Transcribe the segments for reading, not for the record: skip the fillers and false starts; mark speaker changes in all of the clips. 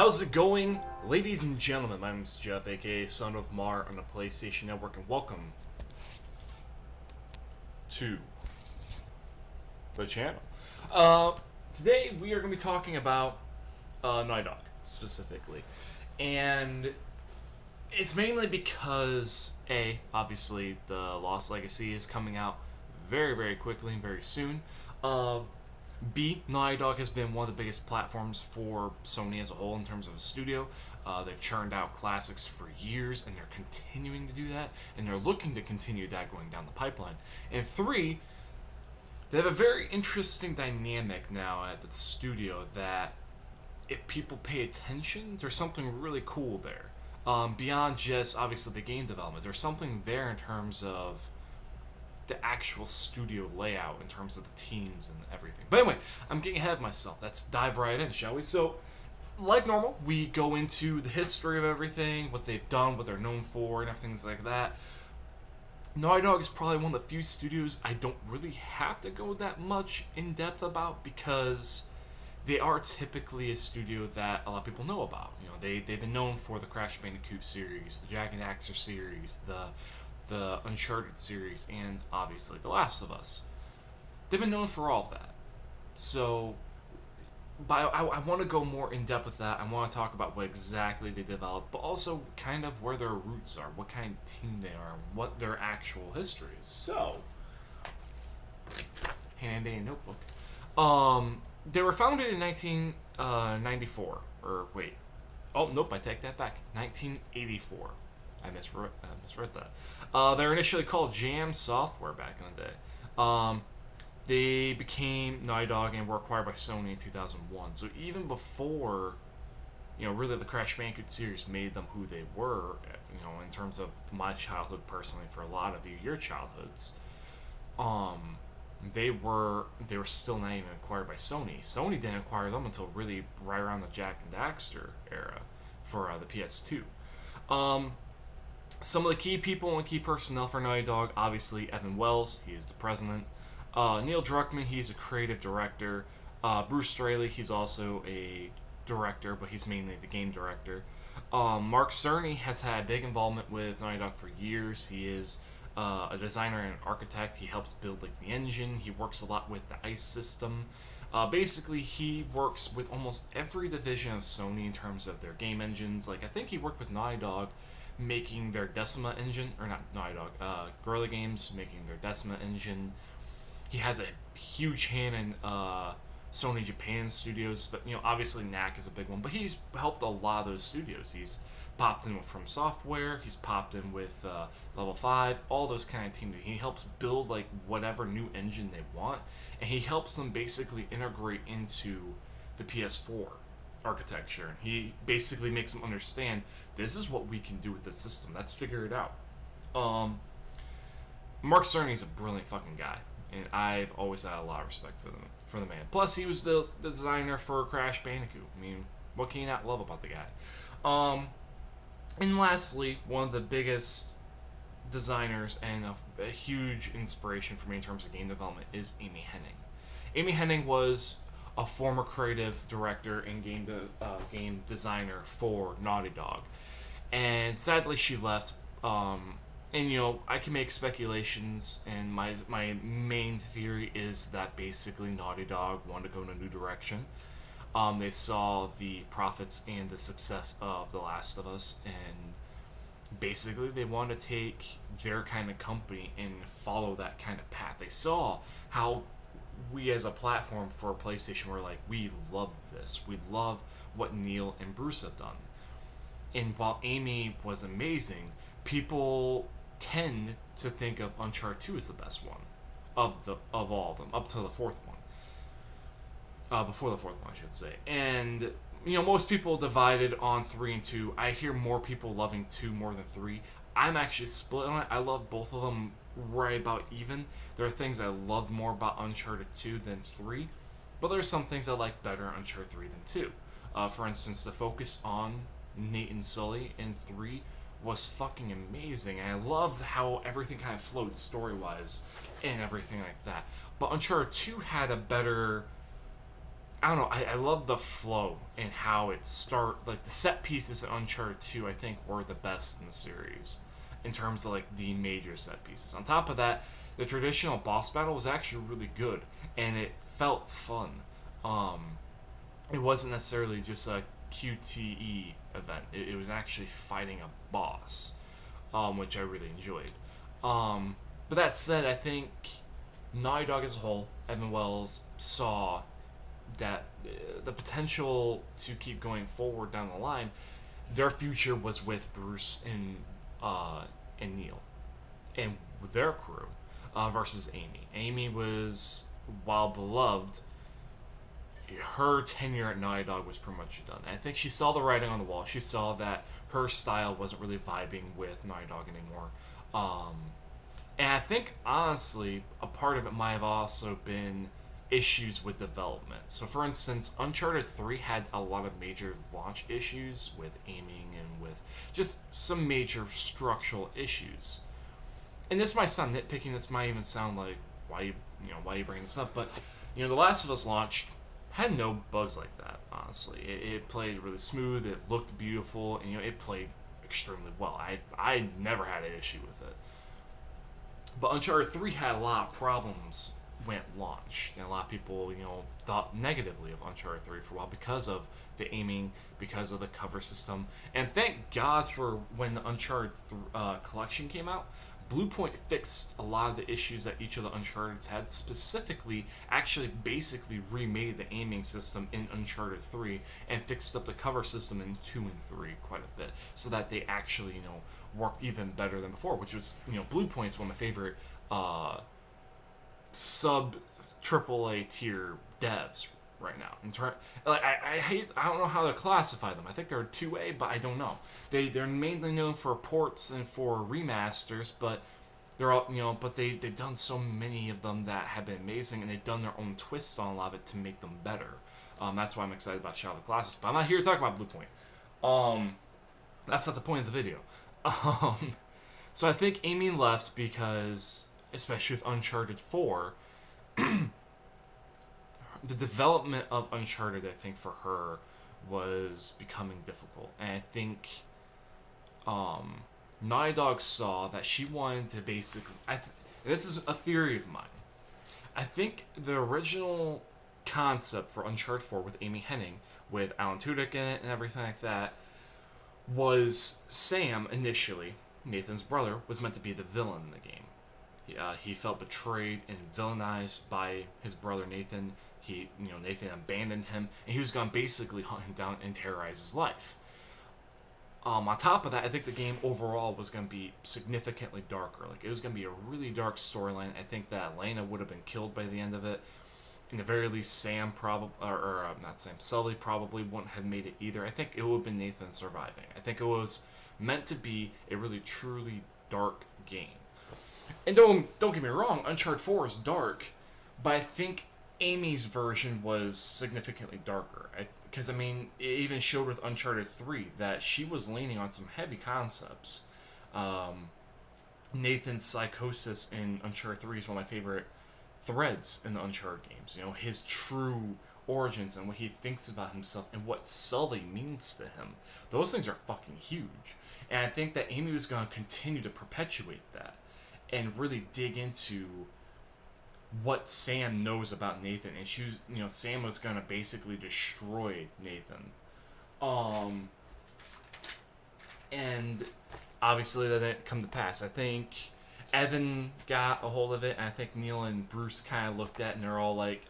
Speaker 1: How's it going, ladies and gentlemen? My name is Jeff, aka SonOfMar on the PlayStation Network, and welcome to the channel. Today we are going to be talking about Naughty Dog, specifically. And it's mainly because, A, obviously the Lost Legacy is coming out very, very quickly and very soon. B, Naughty Dog has been one of the biggest platforms for Sony as a whole in terms of a studio. They've churned out classics for years, and they're continuing to do that, and they're looking to continue that going down the pipeline. And 3, they have a very interesting dynamic now at the studio that, if people pay attention, there's something really cool there. Beyond just, obviously, the game development, there's something there in terms of the actual studio layout, in terms of the teams and everything. But anyway, I'm getting ahead of myself. Let's dive right in, shall we? So, like normal, we go into the history of everything, what they've done, what they're known for, and everything like that. Naughty Dog is probably one of the few studios I don't really have to go that much in depth about, because they are typically a studio that a lot of people know about. You know, they've been known for the Crash Bandicoot series, the Jak and Daxter series, the Uncharted series, and obviously The Last of Us. They've been known for all of that. So, I want to go more in depth with that. I want to talk about what exactly they developed, but also kind of where their roots are, what kind of team they are, what their actual history is. So, handy notebook. They were founded in 1994. Or wait, oh nope, I take that back. 1984. I misread that. They were initially called Jam Software back in the day. They became Naughty Dog and were acquired by Sony in 2001. So even before, really the Crash Bandicoot series made them who they were, in terms of my childhood personally, for a lot of you, your childhoods, they were still not even acquired by Sony. Sony didn't acquire them until really right around the Jak and Daxter era for the PS2. Some of the key people and key personnel for Naughty Dog, obviously Evan Wells, he is the president. Neil Druckmann, he's a creative director. Bruce Straley, he's also a director, but he's mainly the game director. Mark Cerny has had big involvement with Naughty Dog for years. He is a designer and an architect. He helps build the engine. He works a lot with the ICE system. Basically, he works with almost every division of Sony in terms of their game engines. Like, I think he worked with Naughty Dog making their Decima engine, or not Naughty Dog, Guerrilla Games making their Decima engine. He has a huge hand in Sony Japan studios, but obviously NAC is a big one. But he's helped a lot of those studios. He's popped in with From Software. He's popped in with Level 5. All those kind of teams. He helps build like whatever new engine they want, and he helps them basically integrate into the PS4 architecture. And he basically makes them understand, this is what we can do with this system. Let's figure it out. Mark Cerny's a brilliant fucking guy, and I've always had a lot of respect for the man. Plus, he was the designer for Crash Bandicoot. I mean, what can you not love about the guy? And lastly, one of the biggest designers and a huge inspiration for me in terms of game development is Amy Hennig. Amy Hennig was a former creative director and game designer for Naughty Dog, and sadly she left. And I can make speculations, and my main theory is that basically Naughty Dog wanted to go in a new direction. They saw the profits and the success of The Last of Us, and basically they wanted to take their kind of company and follow that kind of path. They saw how we as a platform for PlayStation were like, we love this. We love what Neil and Bruce have done. And while Amy was amazing, people tend to think of Uncharted 2 as the best one of all of them, up to the fourth one. Before the fourth one, I should say. And, most people divided on 3 and 2. I hear more people loving 2 more than 3. I'm actually split on it. I love both of them right about even. There are things I loved more about Uncharted 2 than 3, but there's some things I like better in Uncharted 3 than 2. For instance, the focus on Nate and Sully in 3 was fucking amazing. And I loved how everything kind of flowed story-wise and everything like that. But Uncharted 2 had a better, I don't know. I love the flow and how it like the set pieces in Uncharted 2. I think were the best in the series, in terms of like the major set pieces. On top of that, the traditional boss battle was actually really good, and it felt fun. Um, it wasn't necessarily just a QTE event. It was actually fighting a boss, which I really enjoyed. But that said, I think Naughty Dog as a whole, Evan Wells saw that the potential to keep going forward down the line, their future was with Bruce and Neil and their crew versus Amy. Amy was, while beloved, her tenure at Naughty Dog was pretty much done. I think she saw the writing on the wall. She saw that her style wasn't really vibing with Naughty Dog anymore. And I think, honestly, a part of it might have also been issues with development. So, for instance, Uncharted 3 had a lot of major launch issues with aiming and with just some major structural issues. And this might sound nitpicking. This might even sound like why you bring this up. But The Last of Us launch had no bugs like that. Honestly, it played really smooth. It looked beautiful, and it played extremely well. I never had an issue with it. But Uncharted 3 had a lot of problems when it launched. And a lot of people, thought negatively of Uncharted 3 for a while because of the aiming, because of the cover system. And thank God for when the Uncharted collection came out, Bluepoint fixed a lot of the issues that each of the Uncharted's had, specifically, actually basically remade the aiming system in Uncharted 3 and fixed up the cover system in 2 and 3 quite a bit, so that they actually, worked even better than before, which was, Bluepoint's one of my favorite sub AAA tier devs right now. I don't know how to classify them. I think they're 2A, but I don't know. They're mainly known for ports and for remasters, but they're all but they've done so many of them that have been amazing, and they've done their own twist on a lot of it to make them better. That's why I'm excited about Shadow of the Colossus. But I'm not here to talk about Bluepoint. That's not the point of the video. So I think Amy left because, especially with Uncharted 4, the development of Uncharted, I think, for her was becoming difficult. And I think Naughty Dog saw that she wanted to basically... this is a theory of mine. I think the original concept for Uncharted 4 with Amy Hennig, with Alan Tudyk in it and everything like that, was Sam, initially, Nathan's brother, was meant to be the villain in the game. He felt betrayed and villainized by his brother Nathan. Nathan abandoned him, and he was going to basically hunt him down and terrorize his life. On top of that, I think the game overall was going to be significantly darker. Like, it was going to be a really dark storyline. I think that Elena would have been killed by the end of it. In the very least, Sam probably, not Sam, Sully probably wouldn't have made it either. I think it would have been Nathan surviving. I think it was meant to be a really, truly dark game. And don't get me wrong, Uncharted 4 is dark, but I think Amy's version was significantly darker. Because, it even showed with Uncharted 3 that she was leaning on some heavy concepts. Nathan's psychosis in Uncharted 3 is one of my favorite threads in the Uncharted games. His true origins and what he thinks about himself and what Sully means to him. Those things are fucking huge. And I think that Amy was going to continue to perpetuate that and really dig into what Sam knows about Nathan. And she was, Sam was going to basically destroy Nathan. And obviously that didn't come to pass. I think Evan got a hold of it, and I think Neil and Bruce kind of looked at it, and they're all like,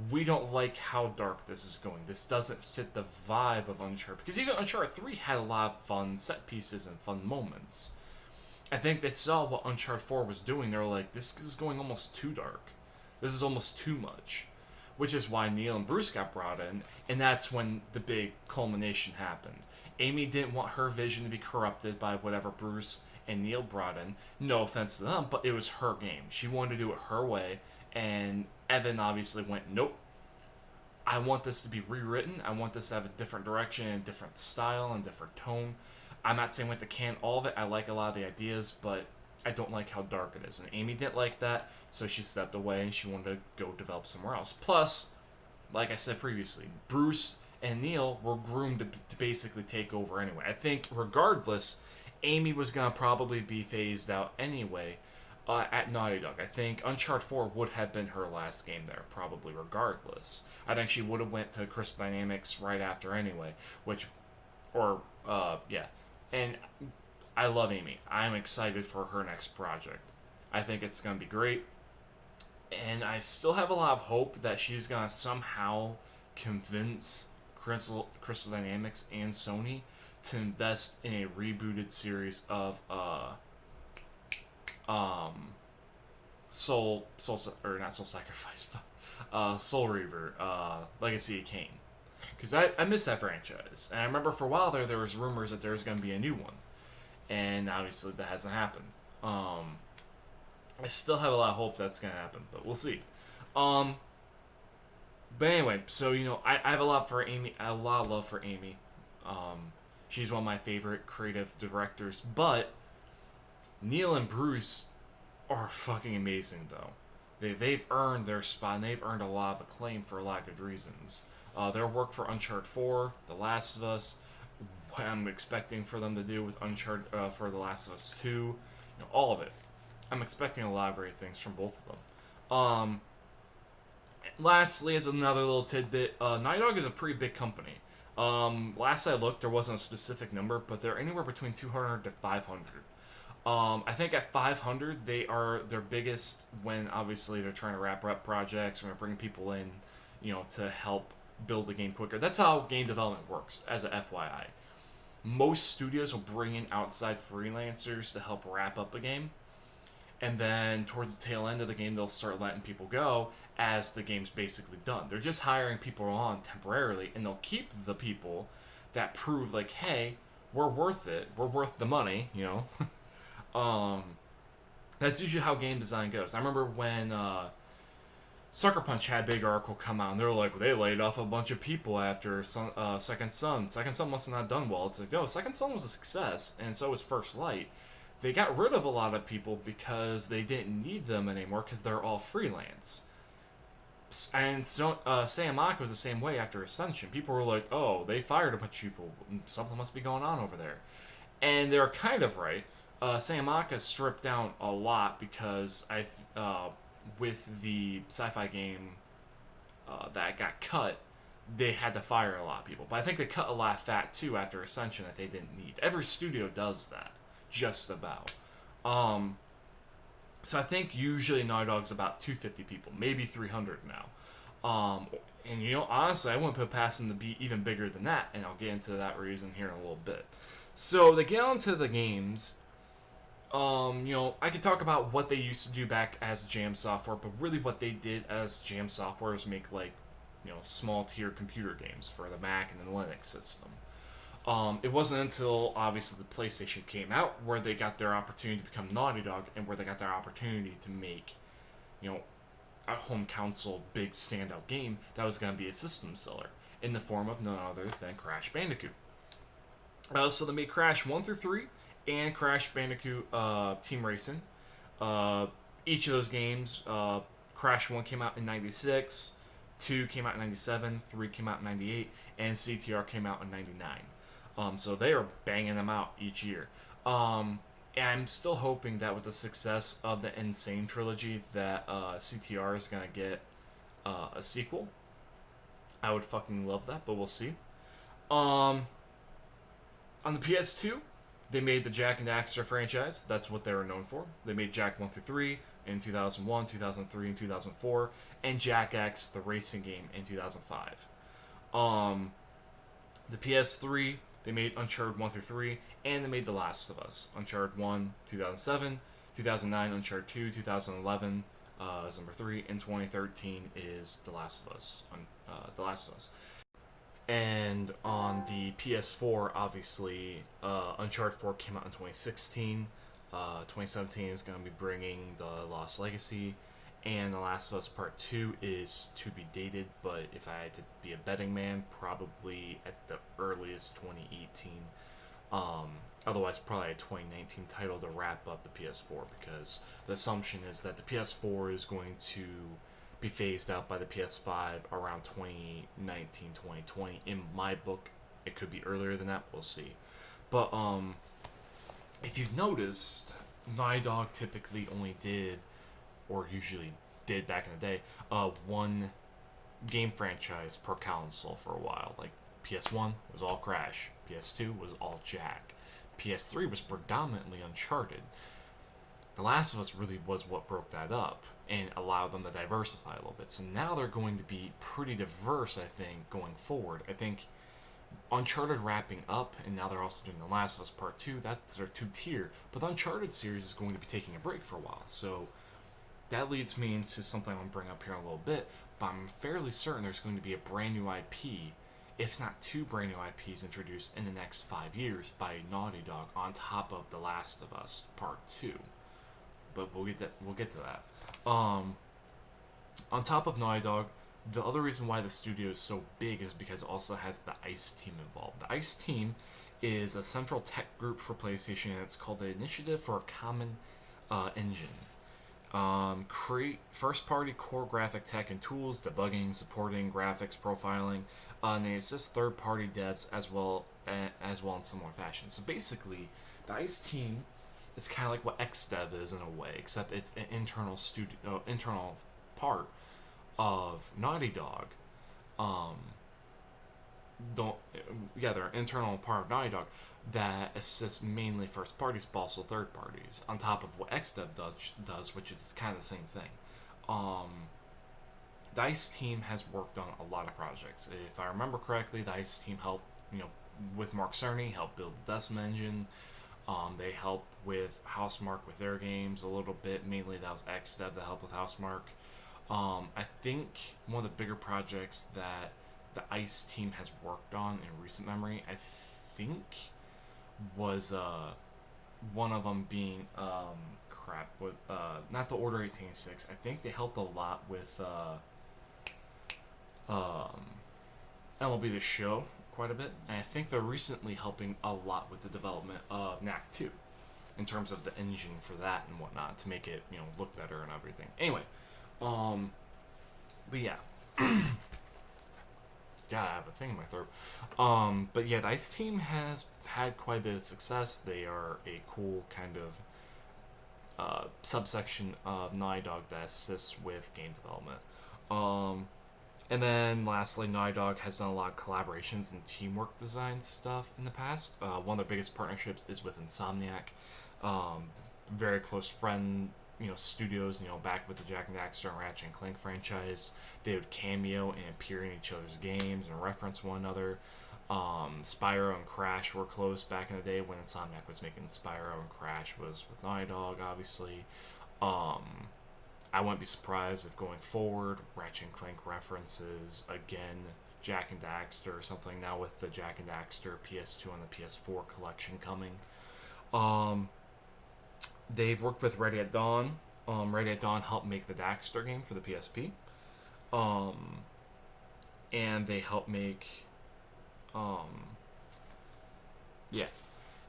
Speaker 1: we don't like how dark this is going. This doesn't fit the vibe of Uncharted. Because even Uncharted 3 had a lot of fun set pieces and fun moments. I think they saw what Uncharted 4 was doing. They were like, this is going almost too dark. This is almost too much. Which is why Neil and Bruce got brought in, and that's when the big culmination happened. Amy didn't want her vision to be corrupted by whatever Bruce and Neil brought in. No offense to them, but it was her game. She wanted to do it her way, and Evan obviously went, nope. I want this to be rewritten. I want this to have a different direction, and a different style, and a different tone. I'm not saying we have to can all of it. I like a lot of the ideas, but I don't like how dark it is. And Amy didn't like that, so she stepped away, and she wanted to go develop somewhere else. Plus, like I said previously, Bruce and Neil were groomed to basically take over anyway. I think regardless, Amy was gonna probably be phased out anyway at Naughty Dog. I think Uncharted 4 would have been her last game there, probably regardless. I think she would have went to Crystal Dynamics right after anyway, yeah. And I love Amy. I'm excited for her next project. I think it's gonna be great. And I still have a lot of hope that she's gonna somehow convince Crystal Dynamics and Sony to invest in a rebooted series of or not Soul Sacrifice, but Soul Reaver, Legacy of Kain, because I miss that franchise, and I remember for a while there was rumors that there's gonna be a new one, and obviously that hasn't happened. I still have a lot of hope that's gonna happen, but we'll see. But anyway, so I have a lot for Amy. A lot of love for Amy. She's one of my favorite creative directors. But Neil and Bruce are fucking amazing, though. They've earned their spot, and they've earned a lot of acclaim for a lot of good reasons. Their work for Uncharted 4, The Last of Us, what I'm expecting for them to do with Uncharted for The Last of Us 2, all of it. I'm expecting a lot of great things from both of them. Lastly, as another little tidbit, Naughty Dog is a pretty big company. Last I looked, there wasn't a specific number, but they're anywhere between 200 to 500. I think at 500, they're biggest when obviously they're trying to wrap up projects, when they're bringing people in, to help build the game quicker. That's how game development works, as a FYI. Most studios will bring in outside freelancers to help wrap up a game, and then towards the tail end of the game, they'll start letting people go as the game's basically done. They're just hiring people on temporarily, and they'll keep the people that prove, like, hey, we're worth it. We're worth the money, That's usually how game design goes. I remember when Sucker Punch had a big article come out, and they were like, they laid off a bunch of people after Second Son. Second Son must have not done well. It's like, no, Second Son was a success, and so was First Light. They got rid of a lot of people because they didn't need them anymore because they're all freelance. And so Sam Maka was the same way after Ascension. People were like, oh, they fired a bunch of people. Something must be going on over there. And they're kind of right. Sam Maka stripped down a lot because with the sci-fi game that got cut, they had to fire a lot of people. But I think they cut a lot of fat too after Ascension that they didn't need. Every studio does that. Just about. So I think usually Naughty Dog's about 250 people, maybe 300 now. And honestly, I wouldn't put past them to be even bigger than that, and I'll get into that reason here in a little bit. So to get onto the games, I could talk about what they used to do back as Jam Software, but really what they did as Jam Software is make small tier computer games for the Mac and the Linux system. It wasn't until, obviously, the PlayStation came out where they got their opportunity to become Naughty Dog and where they got their opportunity to make, a home console big standout game that was going to be a system seller in the form of none other than Crash Bandicoot. So they made Crash 1 through 3 and Crash Bandicoot Team Racing. Each of those games, Crash 1 came out in 96, 2 came out in 97, 3 came out in 98, and CTR came out in 99. So they are banging them out each year. And I'm still hoping that with the success of the Insane trilogy that CTR is going to get a sequel. I would fucking love that, but we'll see. On the PS2, they made the Jak and Daxter franchise. That's what they were known for. They made Jak 1 through 3 in 2001, 2003, and 2004, and Jak X, the racing game, in 2005. The PS3, they made Uncharted 1 through 3, and they made The Last of Us. Uncharted 1, 2007, 2009, Uncharted 2, 2011 is number 3, and 2013 is The Last of Us. The Last of Us. And on the PS4, obviously, Uncharted 4 came out in 2016. 2017 is going to be bringing The Lost Legacy. And The Last of Us Part 2 is to be dated, but if I had to be a betting man, probably at the earliest 2018. Otherwise, probably a 2019 title to wrap up the PS4, because the assumption is that the PS4 is going to be phased out by the PS5 around 2019, 2020. In my book, it could be earlier than that. We'll see. But if you've noticed, Naughty Dog typically only did, or usually did back in the day, one game franchise per console for a while. Like PS1 was all Crash, PS2 was all Jak, PS3 was predominantly Uncharted. The Last of Us really was what broke that up and allowed them to diversify a little bit. So now they're going to be pretty diverse, I think, going forward. I think Uncharted wrapping up, and now they're also doing The Last of Us Part 2. That's their 2-tier. But the Uncharted series is going to be taking a break for a while. So that leads me into something I'm going to bring up here in a little bit. But I'm fairly certain there's going to be a brand new IP, if not 2 brand new IPs introduced in the next 5 years by Naughty Dog on top of The Last of Us Part 2. But we'll get to that. On top of Naughty Dog, the other reason why the studio is so big is because it also has the ICE team involved. The ICE team is a central tech group for PlayStation, and it's called the Initiative for a Common Engine. Create first-party core graphic tech and tools, debugging, supporting, graphics, profiling, and they assist third-party devs as well in similar fashion. So basically, the ICE team is kind of like what XDev is in a way, except it's an internal part of Naughty Dog. They're an internal part of Naughty Dog that assists mainly first parties, but also third parties, on top of what XDev does, which is kind of the same thing. The ICE team has worked on a lot of projects. If I remember correctly, the ICE team helped, with Mark Cerny, helped build the Decima engine. They helped with Housemarque with their games a little bit. Mainly that was XDev that helped with Housemarque. I think one of the bigger projects that the ICE team has worked on in recent memory, I think, was one of them being not the Order 1886. I think they helped a lot with MLB The Show quite a bit, and I think they're recently helping a lot with the development of Knack 2 in terms of the engine for that and whatnot to make it look better and everything. Anyway, but yeah. Yeah, I have a thing in my throat. But yeah, the ICE team has had quite a bit of success. They are a cool kind of subsection of Naughty Dog that assists with game development. And then lastly, Naughty Dog has done a lot of collaborations and teamwork design stuff in the past. One of their biggest partnerships is with Insomniac. Very close friend, studios, back with the Jak and Daxter and Ratchet and Clank franchise. They would cameo and appear in each other's games and reference one another. Spyro and Crash were close back in the day when Insomniac was making Spyro, and Crash was with Naughty Dog, obviously. I wouldn't be surprised if going forward, Ratchet and Clank references again Jak and Daxter or something, now with the Jak and Daxter PS2 and the PS4 collection coming. They've worked with Ready at Dawn. Ready at Dawn helped make the Daxter game for the PSP. And they helped make... Yeah,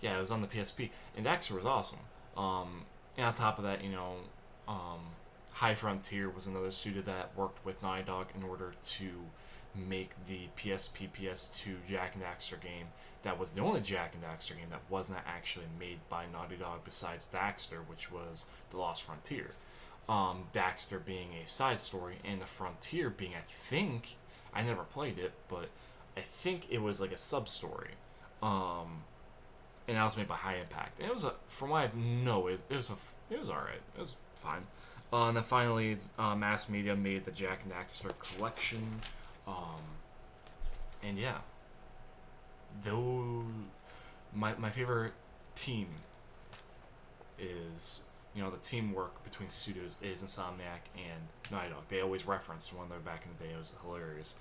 Speaker 1: it was on the PSP. And Daxter was awesome. And on top of that, High Frontier was another studio that worked with Naughty Dog in order to make the PSP, PS2 Jak and Daxter game. That was the only Jak and Daxter game that was not actually made by Naughty Dog besides Daxter, which was The Lost Frontier. Daxter being a side story, and The Frontier being, I think, I never played it, but I think it was like a sub-story. And that was made by High Impact. And it was from what I know, it was alright. It was fine. And then finally, Mass Media made the Jak and Daxter collection. And yeah, though my favorite team is, the teamwork between studios is Insomniac and Naughty Dog. They always referenced one of their back in the day. It was hilarious.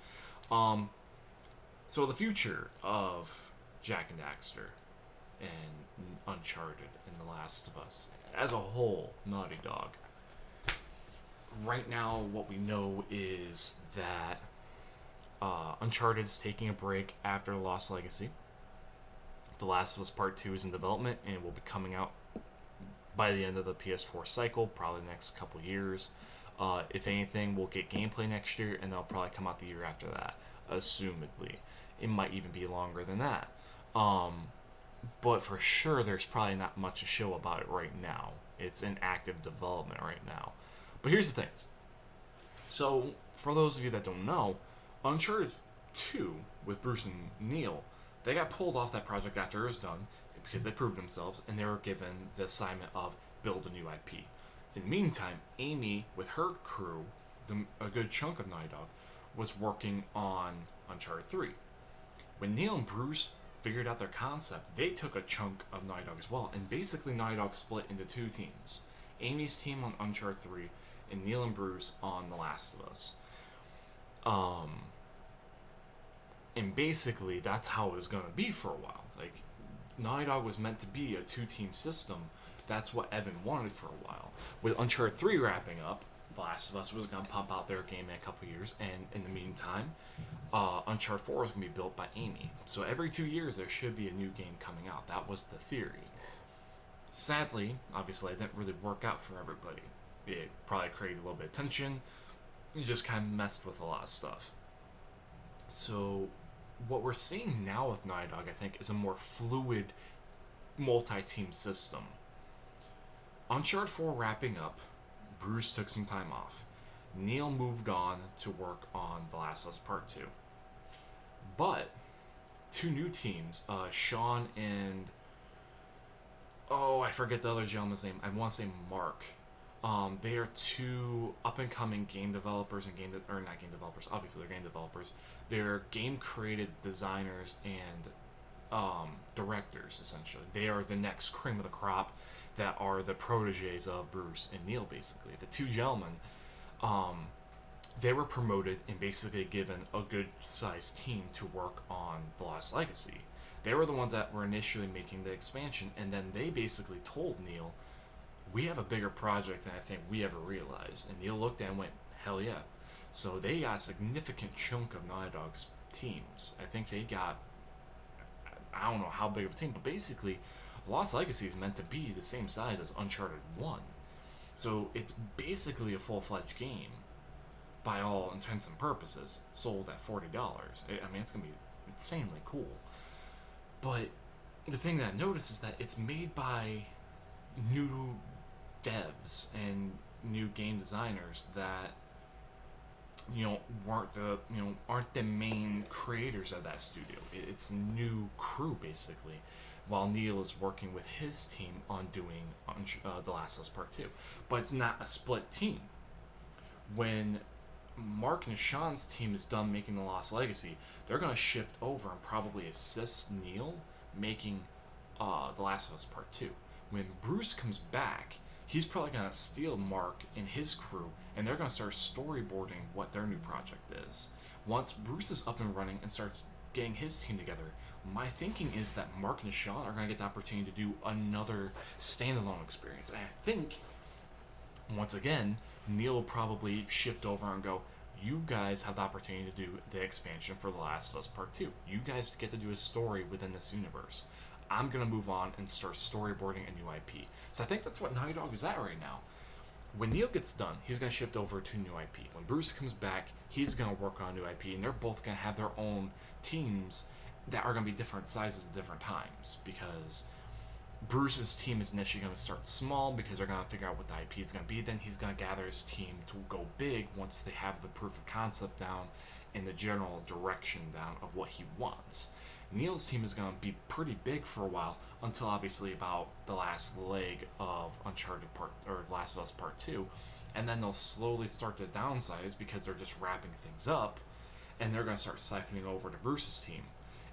Speaker 1: So the future of Jak and Daxter and Uncharted and The Last of Us as a whole, Naughty Dog. Right now, what we know is that Uncharted is taking a break after Lost Legacy. The Last of Us Part 2 is in development and will be coming out by the end of the PS4 cycle, probably the next couple years. If anything, we'll get gameplay next year, and they'll probably come out the year after that, assumedly. It might even be longer than that. But for sure, there's probably not much to show about it right now. It's in active development right now. But here's the thing. So, for those of you that don't know, Uncharted 2 with Bruce and Neil, they got pulled off that project after it was done because they proved themselves, and they were given the assignment of build a new IP. In the meantime, Amy, with her crew, a good chunk of Naughty Dog, was working on Uncharted 3. When Neil and Bruce figured out their concept, they took a chunk of Naughty Dog as well, and basically Naughty Dog split into two teams. Amy's team on Uncharted 3, and Neil and Bruce on The Last of Us. And basically, that's how it was going to be for a while. Like, Naughty Dog was meant to be a two-team system. That's what Evan wanted for a while. With Uncharted 3 wrapping up, The Last of Us was going to pump out their game in a couple years, and in the meantime, Uncharted 4 was going to be built by Amy. So every 2 years, there should be a new game coming out. That was the theory. Sadly, obviously, it didn't really work out for everybody. It probably created a little bit of tension. It just kind of messed with a lot of stuff. So what we're seeing now with Naughty Dog, I think, is a more fluid multi-team system. Uncharted 4 wrapping up, Bruce took some time off. Neil moved on to work on The Last of Us Part 2. But two new teams, Sean and I forget the other gentleman's name. I want to say Mark. They are two up-and-coming game developers and not game developers. Obviously, they're game developers. They're game-created designers and directors, essentially. They are the next cream of the crop that are the proteges of Bruce and Neil, basically. The two gentlemen, they were promoted and basically given a good-sized team to work on The Lost Legacy. They were the ones that were initially making the expansion, and then they basically told Neil, we have a bigger project than I think we ever realized. And Neil looked at it and went, hell yeah. So they got a significant chunk of Naughty Dog's teams. I think they got, I don't know how big of a team, but basically, Lost Legacy is meant to be the same size as Uncharted 1. So it's basically a full-fledged game by all intents and purposes, sold at $40. I mean, it's going to be insanely cool. But the thing that I noticed is that it's made by new devs and new game designers that aren't the main creators of that studio. It's a new crew basically, while Neil is working with his team on doing The Last of Us Part 2. But it's not a split team. When Mark and Sean's team is done making The Lost Legacy, they're going to shift over and probably assist Neil making The Last of Us Part 2. When Bruce comes back, he's probably going to steal Mark and his crew, and they're going to start storyboarding what their new project is. Once Bruce is up and running and starts getting his team together, my thinking is that Mark and Sean are going to get the opportunity to do another standalone experience. And I think, once again, Neil will probably shift over and go, you guys have the opportunity to do the expansion for The Last of Us Part 2. You guys get to do a story within this universe. I'm going to move on and start storyboarding a new IP. So I think that's what Naughty Dog is at right now. When Neil gets done, he's going to shift over to a new IP. When Bruce comes back, he's going to work on a new IP, and they're both going to have their own teams that are going to be different sizes at different times, because Bruce's team is initially going to start small because they're going to figure out what the IP is going to be. Then he's going to gather his team to go big once they have the proof of concept down and the general direction down of what he wants. Neil's team is going to be pretty big for a while, until obviously about the last leg of Uncharted Part, or Last of Us Part 2, and then they'll slowly start to downsize because they're just wrapping things up, and they're going to start siphoning over to Bruce's team.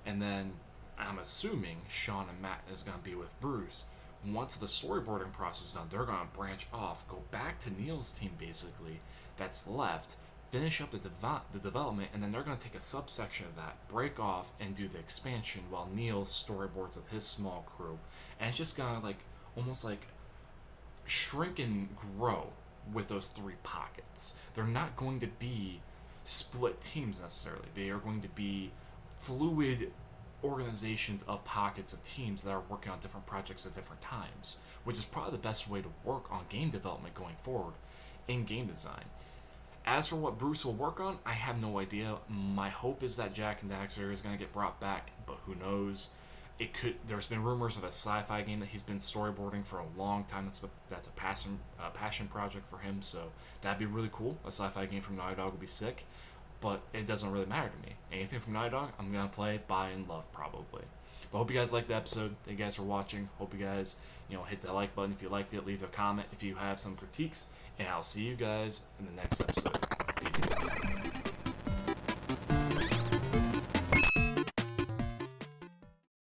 Speaker 1: And then I'm assuming Sean and Matt is going to be with Bruce. Once the storyboarding process is done, they're going to branch off, go back to Neil's team basically that's left, finish up the development, and then they're going to take a subsection of that, break off, and do the expansion while Neil storyboards with his small crew. And it's just going to almost shrink and grow with those three pockets. They're not going to be split teams necessarily. They are going to be fluid organizations of pockets of teams that are working on different projects at different times, which is probably the best way to work on game development going forward, in game design. As for what Bruce will work on, I have no idea. My hope is that Jak and Daxter is going to get brought back, but who knows? It could. There's been rumors of a sci-fi game that he's been storyboarding for a long time. That's a passion project for him. So that'd be really cool. A sci-fi game from Naughty Dog would be sick, but it doesn't really matter to me. Anything from Naughty Dog, I'm gonna play, buy, and love probably. But hope you guys liked the episode. Thank you guys for watching. Hope you guys, hit that like button if you liked it. Leave a comment if you have some critiques, and I'll see you guys in the next episode. Peace.